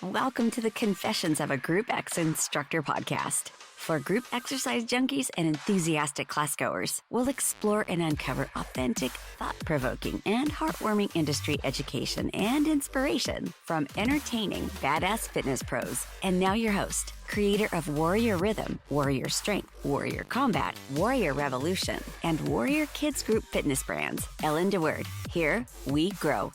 Welcome to the Confessions of a Group X Instructor podcast. For group exercise junkies and enthusiastic classgoers, we'll explore and uncover authentic, thought-provoking, and heartwarming industry education and inspiration from entertaining, badass fitness pros. And now your host, creator of Warrior Rhythm, Warrior Strength, Warrior Combat, Warrior Revolution, and Warrior Kids Group fitness brands, Ellen DeWord. Here we grow.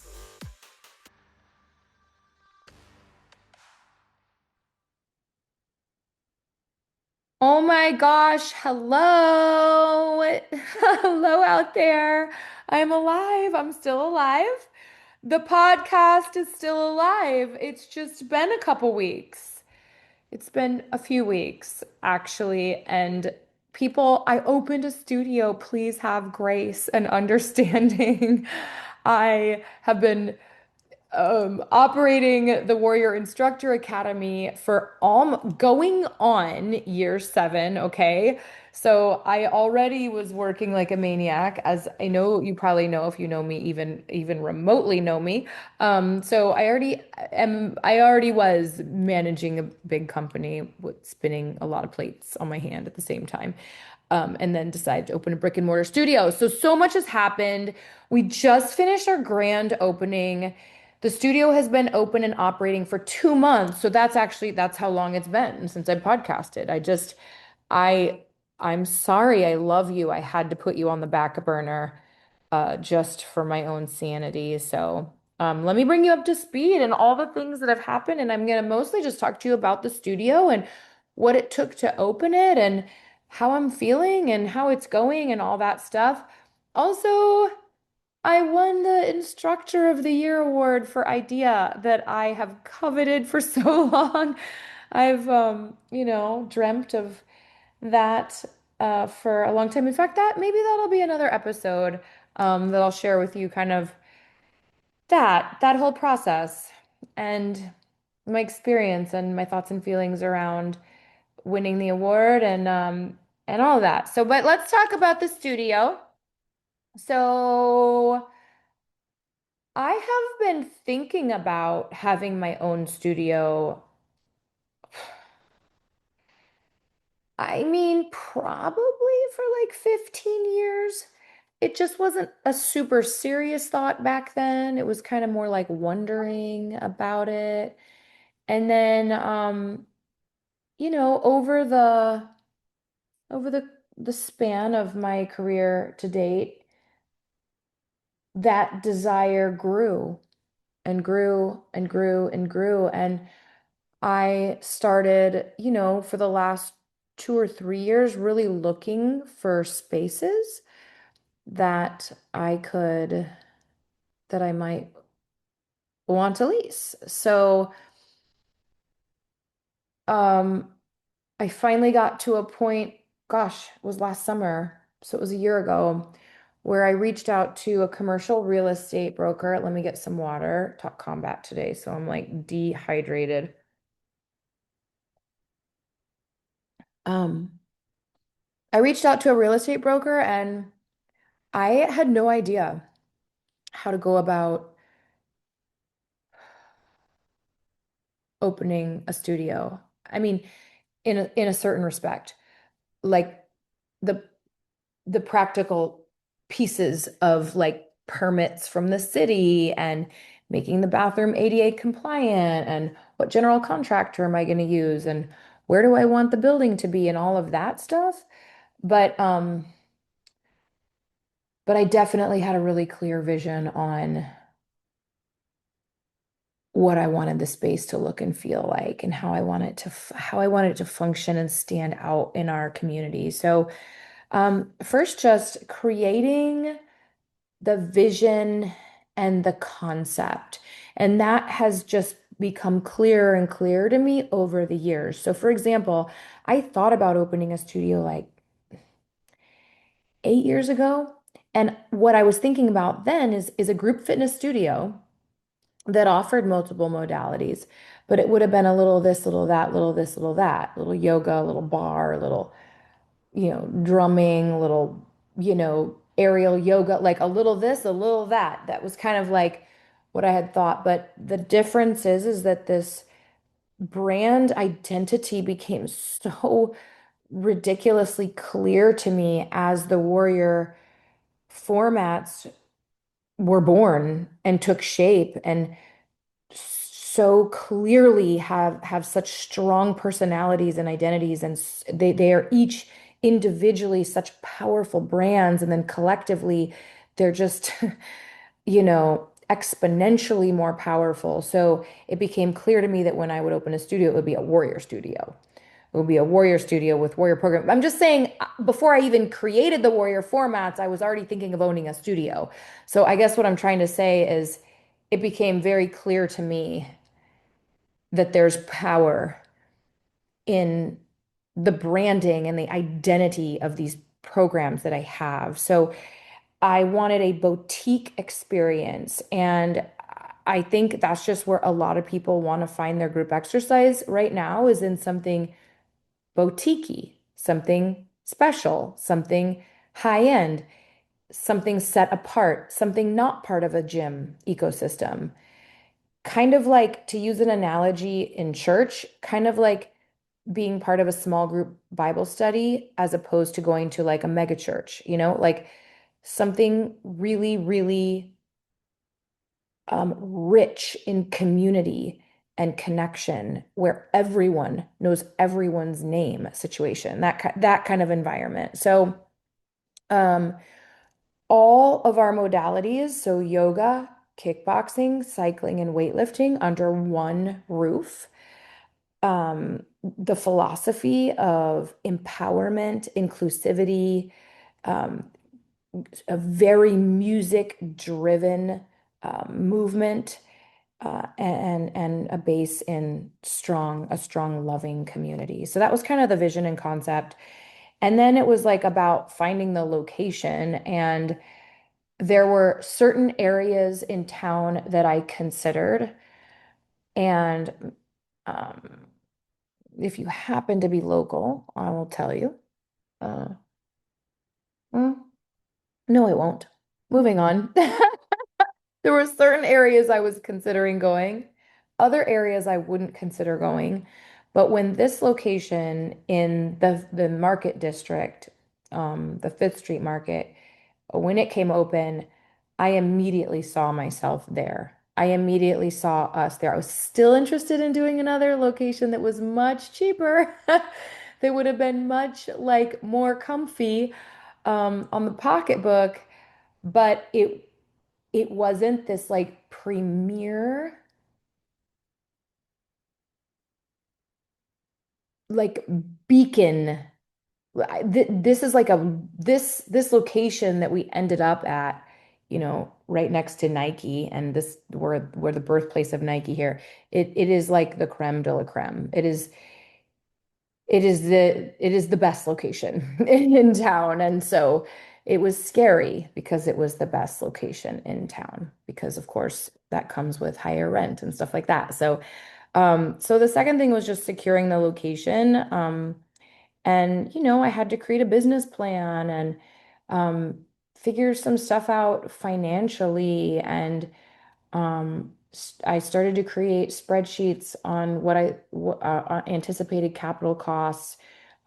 Oh my gosh, hello. Hello out there. I'm alive. I'm still alive. The podcast is still alive. It's just been a couple weeks. It's been a few weeks, actually. And people, I opened a studio. Please have grace and understanding. I have been operating the Warrior Instructor Academy for all going on year 7. Okay. So I already was working like a maniac, as I know you probably know if you know me, even remotely know me. So I already was managing a big company with spinning a lot of plates on my hand at the same time. And then decided to open a brick and mortar studio. So much has happened. We just finished our grand opening. The studio has been open and operating for 2 months. So that's how long it's been since I podcasted. I I'm sorry. I love you. I had to put you on the back burner just for my own sanity. So let me bring you up to speed and all the things that have happened. And I'm gonna mostly just talk to you about the studio and what it took to open it and how I'm feeling and how it's going and all that stuff. Also, I won the Instructor of the Year award for idea that I have coveted for so long. I've, dreamt of that for a long time. In fact, that maybe that'll be another episode that I'll share with you kind of that whole process and my experience and my thoughts and feelings around winning the award and all of that. So, but let's talk about the studio. So, I have been thinking about having my own studio. I mean, probably for like 15 years. It just wasn't a super serious thought back then. It was kind of more like wondering about it. And then over the span of my career to date, that desire grew and grew and grew and grew. And I started, for the last 2 or 3 years, really looking for spaces that that I might want to lease. So, um, I finally got to a point, gosh, it was last summer, so it was a year ago, where I reached out to a commercial real estate broker. Let me get some water. Talk combat today, so I'm like dehydrated. Um, I reached out to a real estate broker and I had no idea how to go about opening a studio. I mean, in a certain respect, like the the practical pieces of like permits from the city and making the bathroom ADA compliant and what general contractor am I going to use and where do I want the building to be and all of that stuff. But um but I definitely had a really clear vision on what I wanted the space to look and feel like and how I wanted it to function and stand out in our community. So first just creating the vision and the concept. And that has just become clearer and clearer to me over the years. So for example, I thought about opening a studio like 8 years ago. And what I was thinking about then is a group fitness studio that offered multiple modalities, but it would have been a little this, little that, little this, little that, little yoga, little bar, little, drumming, little, aerial yoga, like a little this, a little that. That was kind of like what I had thought. But the difference is that this brand identity became so ridiculously clear to me as the Warrior formats were born and took shape and so clearly have such strong personalities and identities, and they are each individually such powerful brands, and then collectively they're just exponentially more powerful. So it became clear to me that when I would open a studio, it would be a Warrior studio. It would be a Warrior studio with Warrior program. I'm just saying, before I even created the Warrior formats, I was already thinking of owning a studio. So I guess what I'm trying to say is it became very clear to me that there's power in the branding and the identity of these programs that I have. So I wanted a boutique experience. And I think that's just where a lot of people want to find their group exercise right now, is in something boutiquey, something special, something high end, something set apart, something not part of a gym ecosystem. Kind of like, to use an analogy in church, kind of like being part of a small group Bible study as opposed to going to like a mega church, like something really, really rich in community and connection where everyone knows everyone's name situation, that kind of environment. So, um, all of our modalities, so yoga, kickboxing, cycling, and weightlifting under one roof. The philosophy of empowerment, inclusivity, um, a very music driven movement, and a base in a strong, loving community. So that was kind of the vision and concept. And then it was like about finding the location. And there were certain areas in town that I considered. And um, if you happen to be local, I will tell you. Uh, mm, no, I won't. Moving on. There were certain areas I was considering going, other areas I wouldn't consider going. But when this location in the market district, the Fifth Street Market, when it came open, I immediately saw myself there. I immediately saw us there. I was still interested in doing another location that was much cheaper, that would have been much like more comfy on the pocketbook, but it wasn't this like premier like beacon. This is like this location that we ended up at, right next to Nike, and this we're the birthplace of Nike here. It is like the creme de la creme. It is the best location in town. And so it was scary because it was the best location in town, because of course that comes with higher rent and stuff like that. So the second thing was just securing the location. And I had to create a business plan and figure some stuff out financially. And I started to create spreadsheets on anticipated capital costs.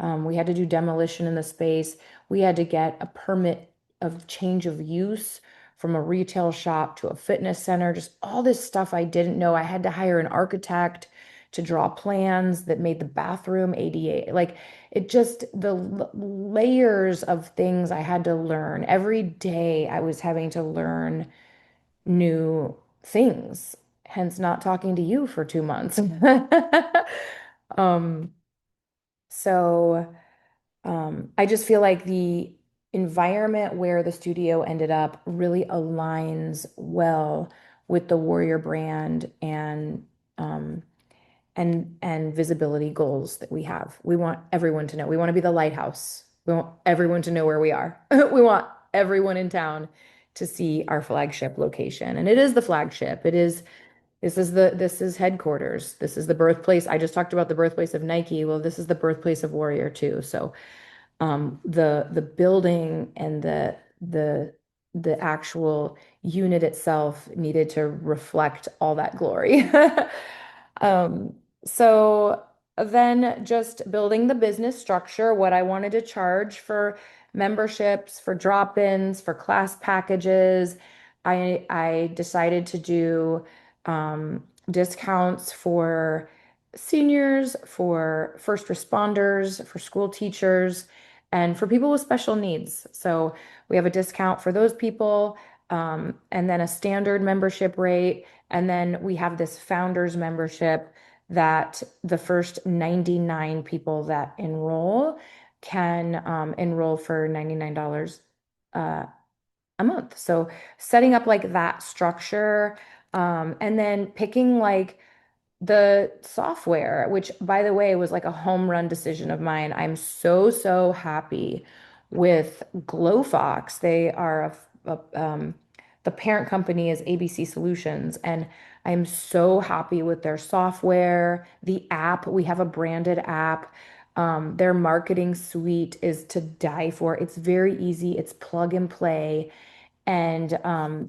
We had to do demolition in the space. We had to get a permit of change of use from a retail shop to a fitness center, just all this stuff I didn't know. I had to hire an architect to draw plans that made the bathroom ADA. Like, it just, the layers of things I had to learn. Every day I was having to learn new things, hence not talking to you for 2 months. Um, so I just feel like the environment where the studio ended up really aligns well with the Warrior brand um, and visibility goals that we have. We want everyone to know. We want to be the lighthouse. We want everyone to know where we are. We want everyone in town to see our flagship location. And it is the flagship. This is headquarters. This is the birthplace. I just talked about the birthplace of Nike. Well, this is the birthplace of Warrior too. So the building and the actual unit itself needed to reflect all that glory. Um, So then just building the business structure, what I wanted to charge for memberships, for drop-ins, for class packages. I decided to do discounts for seniors, for first responders, for school teachers, and for people with special needs. So we have a discount for those people, and then a standard membership rate. And then we have this founders membership that the first 99 people that enroll can enroll for $99 uh, a month. So setting up like that structure, and then picking like the software, which by the way was like a home run decision of mine. I'm so happy with GlowFox. They are the parent company is ABC Solutions, and I'm so happy with their software, the app. We have a branded app. Their marketing suite is to die for. It's very easy. It's plug and play. And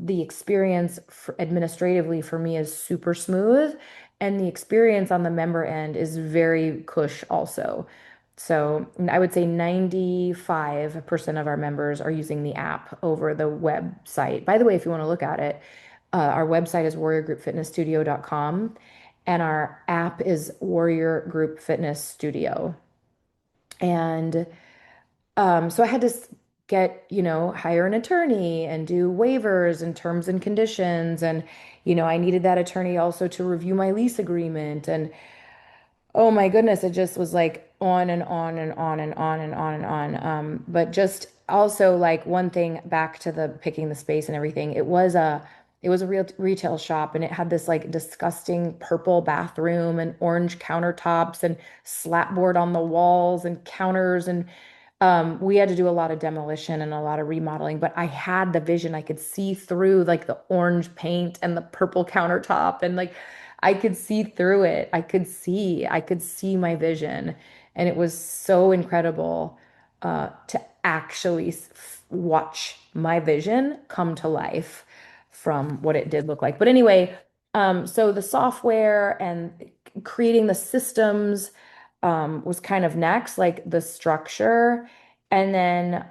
the experience administratively for me is super smooth. And the experience on the member end is very cush also. So I would say 95% of our members are using the app over the website. By the way, if you want to look at it, our website is warriorgroupfitnessstudio.com and our app is Warrior Group Fitness Studio. And so I had to get, hire an attorney and do waivers and terms and conditions. And, I needed that attorney also to review my lease agreement. And oh my goodness, it just was like on and on and on and on and on and on. But just also like one thing back to the picking the space and everything, it was a real retail shop and it had this like disgusting purple bathroom and orange countertops and slapboard on the walls and counters and we had to do a lot of demolition and a lot of remodeling, but I had the vision. I could see through like the orange paint and the purple countertop and like I could see through it. I could see my vision. And it was so incredible to actually watch my vision come to life from what it did look like. But anyway, so the software and creating the systems was kind of next, like the structure, and then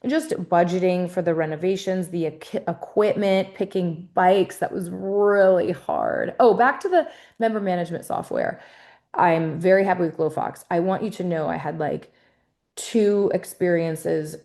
just budgeting for the renovations, the equipment, picking bikes. That was really hard. Oh, back to the member management software. I'm very happy with GlowFox. I want you to know I had like two experiences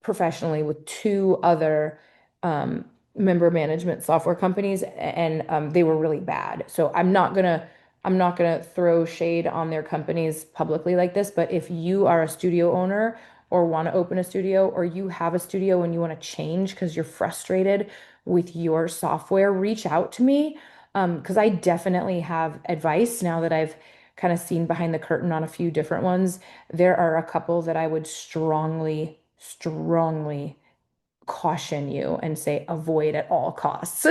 professionally with two other um, member management software companies, and they were really bad. So I'm not gonna throw shade on their companies publicly like this. But if you are a studio owner or want to open a studio, or you have a studio and you want to change because you're frustrated with your software, reach out to me. Because I definitely have advice now that I've kind of seen behind the curtain on a few different ones. There are a couple that I would strongly caution you and say avoid at all costs.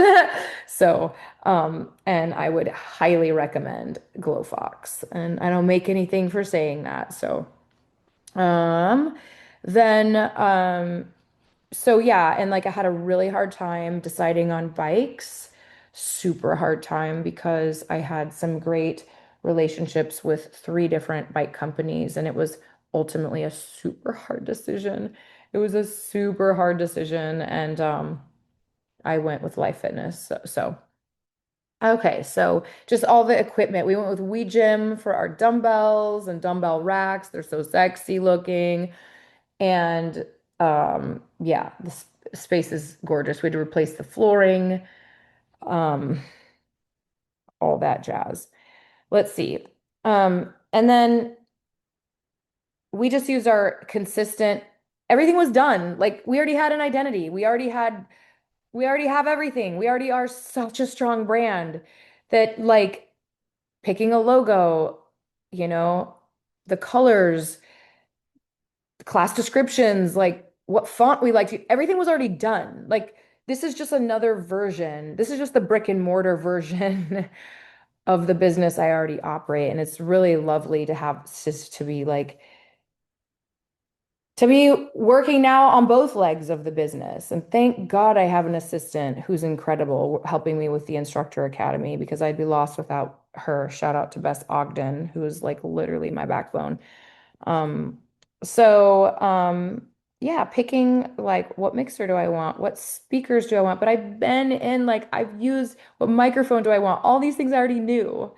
So, and I would highly recommend GlowFox. And I don't make anything for saying that. So, um, then, so yeah, and like I had a really hard time deciding on bikes, super hard time because I had some great relationships with three different bike companies, and it was ultimately a super hard decision. It was a super hard decision, and I went with Life Fitness. So okay, so just all the equipment. We went with We Gym for our dumbbells and dumbbell racks. They're so sexy looking. And yeah, the space is gorgeous. We had to replace the flooring, um, all that jazz. Let's see. And then we just used our consistent, everything was done. Like we already had an identity. We already have everything. We already are such a strong brand that like picking a logo, you know, the colors, class descriptions, like what font we like to, everything was already done. Like this is just another version. This is just the brick and mortar version of the business I already operate. And it's really lovely to have just to be like To be working now on both legs of the business. And thank God I have an assistant who's incredible helping me with the instructor academy because I'd be lost without her. Shout out to Bess Ogden, who is like literally my backbone. Um, so yeah, picking like what mixer do I want? What speakers do I want? But I've been in like I've used what microphone do I want? All these things I already knew.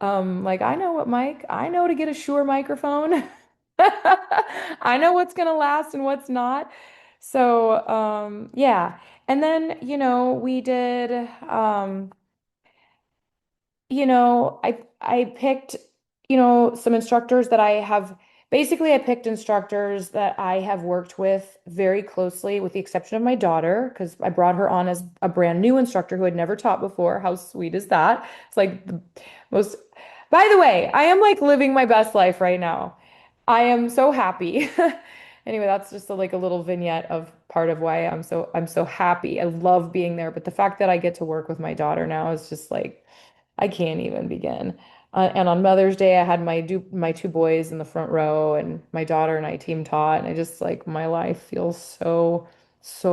Like I know what mic, I know to get a Shure microphone. I know what's gonna last and what's not. So yeah. And then, we did I picked, some instructors that I have basically I picked instructors that I have worked with very closely, with the exception of my daughter, because I brought her on as a brand new instructor who had never taught before. How sweet is that? It's like the most, by the way, I am like living my best life right now. I am so happy. Anyway, that's just like a little vignette of part of why I'm so happy. I love being there, but the fact that I get to work with my daughter now is just like I can't even begin. And on Mother's Day, I had my two boys in the front row, and my daughter and I team taught, and I just like my life feels so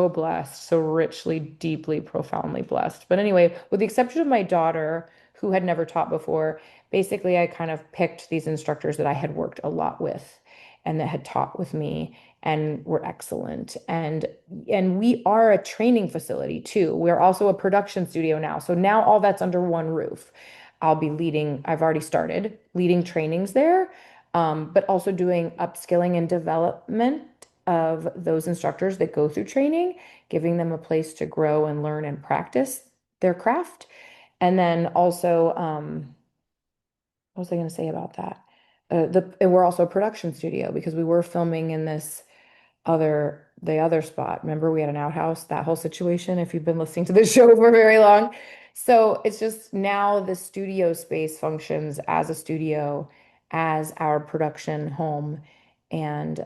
blessed, so richly, deeply, profoundly blessed. But anyway, with the exception of my daughter, who had never taught before, basically I kind of picked these instructors that I had worked a lot with and that had taught with me and were excellent. And we are a training facility too. We're also a production studio now. So now all that's under one roof. I've already started leading trainings there, but also doing upskilling and development of those instructors that go through training, giving them a place to grow and learn and practice their craft. And then also, what was I going to say about that? And we're also a production studio because we were filming in the other spot. Remember, we had an outhouse, that whole situation, if you've been listening to the show for very long. So it's just now the studio space functions as a studio, as our production home, and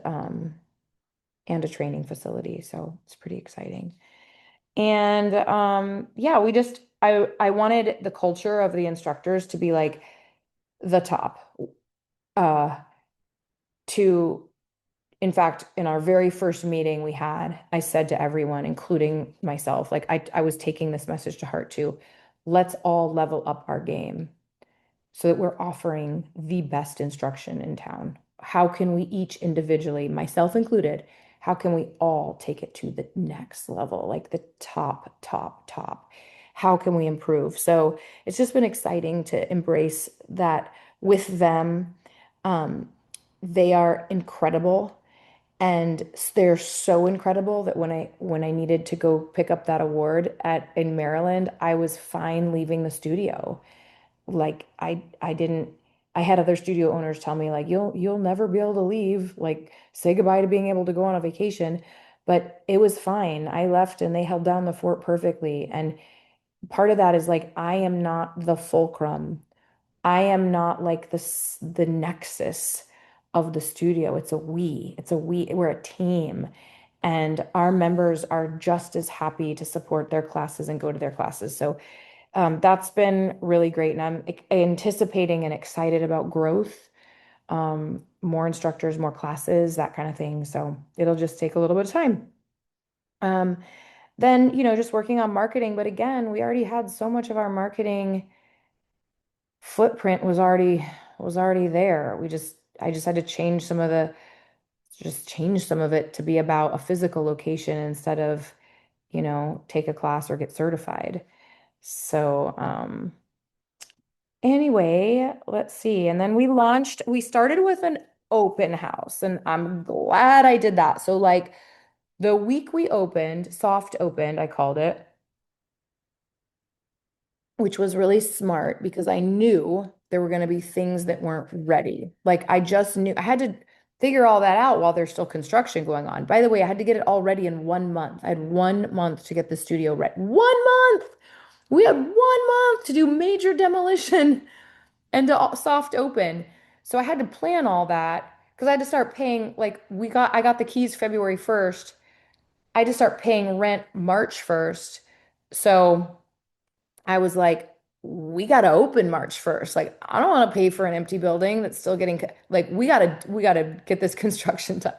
and a training facility. So it's pretty exciting. And yeah, I wanted the culture of the instructors to be like the top. Uh, to In fact, in our very first meeting we had, I said to everyone, including myself, like I was taking this message to heart too. Let's all level up our game so that we're offering the best instruction in town. How can we each individually, myself included, how can we all take it to the next level, like the top, top, top? How can we improve? So it's just been exciting to embrace that with them. Um, they are incredible, and they're so incredible that when I needed to go pick up that award at in Maryland, I was fine leaving the studio. Like I didn't I had other studio owners tell me like you'll never be able to leave, like say goodbye to being able to go on a vacation. But it was fine. I left and they held down the fort perfectly. And part of that is like I am not the fulcrum. I am not like the nexus of the studio. It's a we. It's a we. We're a team. And our members are just as happy to support their classes and go to their classes. So that's been really great. And I'm anticipating and excited about growth, more instructors, more classes, that kind of thing. So it'll just take a little bit of time. Um, then, just working on marketing. But again, we already had so much of our marketing footprint was already there. I just had to change some of it to be about a physical location instead of, take a class or get certified. So, anyway, let's see. And then we started with an open house, and I'm glad I did that. So like the week we opened, soft opened, I called it, which was really smart because I knew there were going to be things that weren't ready. Like I just knew I had to figure all that out while there's still construction going on. By the way, I had to get it all ready in 1 month. I had 1 month to get the studio ready. 1 month. We had 1 month to do major demolition and to soft open. So I had to plan all that because I had to start paying like I got the keys February 1st. I had to start paying rent March 1st. So I was like, we got to open March 1st. Like, I don't want to pay for an empty building that's still getting like we got to get this construction done.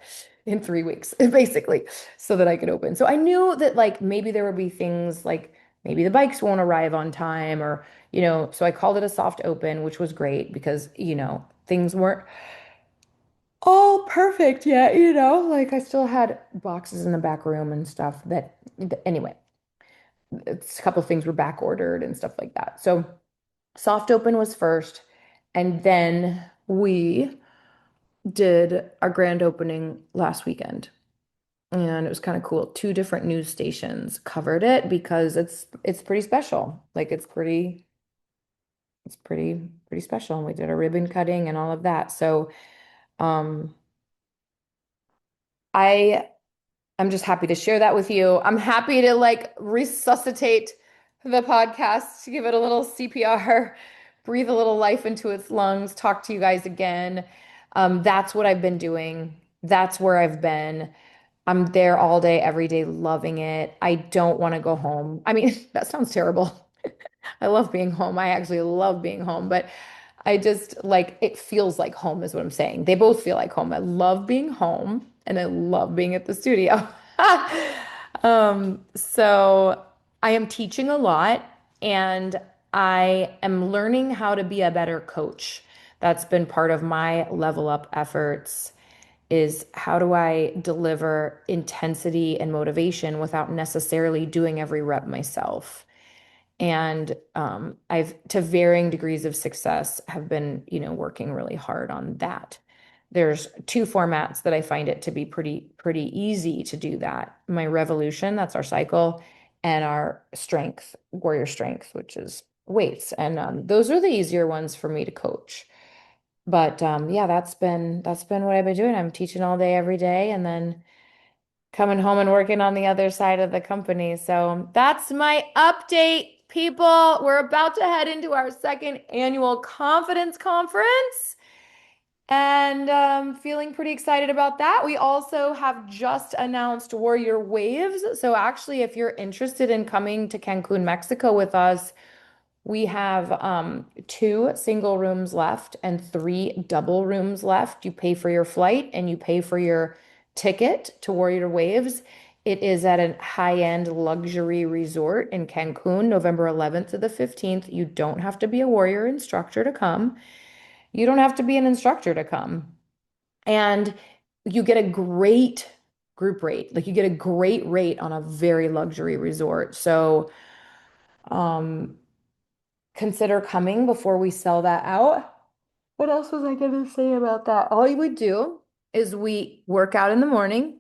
in 3 weeks, basically, so that I could open. So I knew that like maybe there would be things like maybe the bikes won't arrive on time or, so I called it a soft open, which was great because, things weren't all perfect yet, like I still had boxes in the back room and stuff anyway, it's a couple of things were back ordered and stuff like that. So soft open was first, and then we did our grand opening last weekend. And it was kind of cool. Two different news stations covered it because it's pretty special. Like it's pretty special. And we did a ribbon cutting and all of that. So um I I'm just happy to share that with you. I'm happy to like resuscitate the podcast, to give it a little CPR, breathe a little life into its lungs, talk to you guys again. That's what I've been doing. That's where I've been. I'm there all day, every day, loving it. I don't want to go home. I mean, that sounds terrible. I love being home. I actually love being home, but I just like it feels like home is what I'm saying. They both feel like home. I love being home and I love being at the studio. So I am teaching a lot and I am learning how to be a better coach. That's been part of my level up efforts is how do I deliver intensity and motivation without necessarily doing every rep myself? And I've, to varying degrees of success, have been, working really hard on that. There's two formats that I find it to be pretty easy to do that. My revolution, that's our cycle, and our strength, warrior strength, which is weights. And those are the easier ones for me to coach. But yeah, that's been what I've been doing. I'm teaching all day, every day, and then coming home and working on the other side of the company. So that's my update, people. We're about to head into our second annual confidence conference. And feeling pretty excited about that. We also have just announced Warrior Waves. So, actually, if you're interested in coming to Cancun, Mexico with us, we have two single rooms left and three double rooms left. You pay for your flight and you pay for your ticket to Warrior Waves. It is at a high-end luxury resort in Cancun, November 11th to the 15th. You don't have to be a warrior instructor to come. You don't have to be an instructor to come. And you get a great group rate. Like you get a great rate on a very luxury resort. So, um, consider coming before we sell that out. What else was I going to say about that? All you would do is we work out in the morning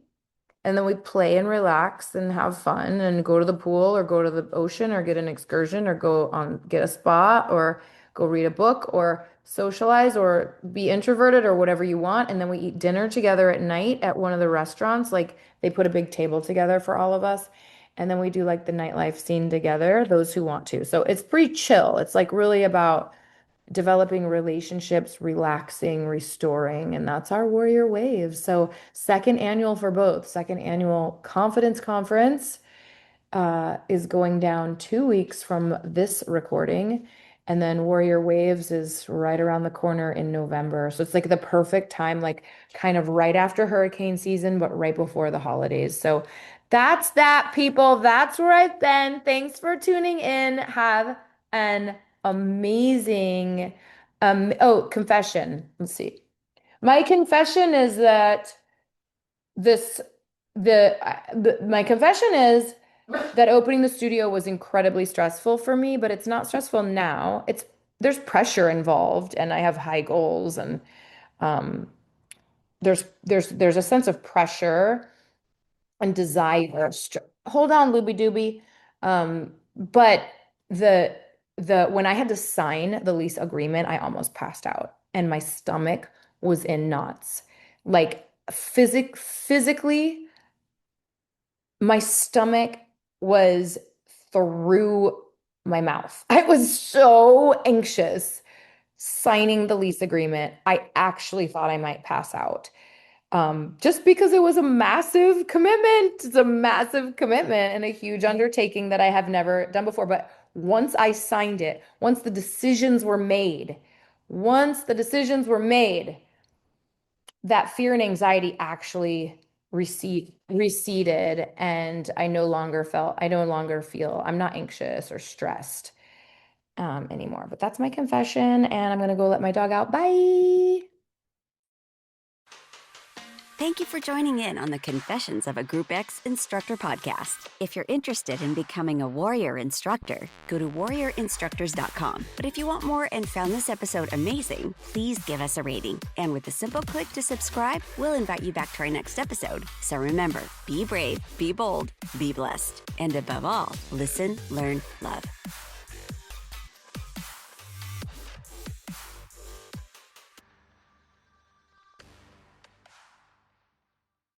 and then we play and relax and have fun and go to the pool or go to the ocean or get an excursion or get a spa or go read a book or socialize or be introverted or whatever you want. And then we eat dinner together at night at one of the restaurants. Like they put a big table together for all of us. And then we do like the nightlife scene together, those who want to. So it's pretty chill. It's like really about developing relationships, relaxing, restoring, and that's our Warrior Wave. So, second annual for both, second annual confidence conference is going down 2 weeks from this recording. And then Warrior Waves is right around the corner in November. So it's like the perfect time, like kind of right after hurricane season, but right before the holidays. So that's that, people. That's where I've been. Thanks for tuning in. Have an amazing, confession. Let's see. My confession is that this, my confession is that opening the studio was incredibly stressful for me, but it's not stressful now. There's pressure involved and I have high goals and um there's a sense of pressure and desire. Hold on, Looby Dooby. But the when I had to sign the lease agreement, I almost passed out and my stomach was in knots. Like physically my stomach was through my mouth. I was so anxious signing the lease agreement. I actually thought I might pass out. Just because it was a massive commitment. It's a massive commitment and a huge undertaking that I have never done before. But once I signed it, once the decisions were made, that fear and anxiety actually receded, and I no longer feel, I'm not anxious or stressed anymore. But that's my confession, and I'm gonna go let my dog out. Bye. Thank you for joining in on the Confessions of a Group X Instructor podcast. If you're interested in becoming a warrior instructor, go to warriorinstructors.com. But if you want more and found this episode amazing, please give us a rating. And with a simple click to subscribe, we'll invite you back to our next episode. So remember, be brave, be bold, be blessed. And above all, listen, learn, love.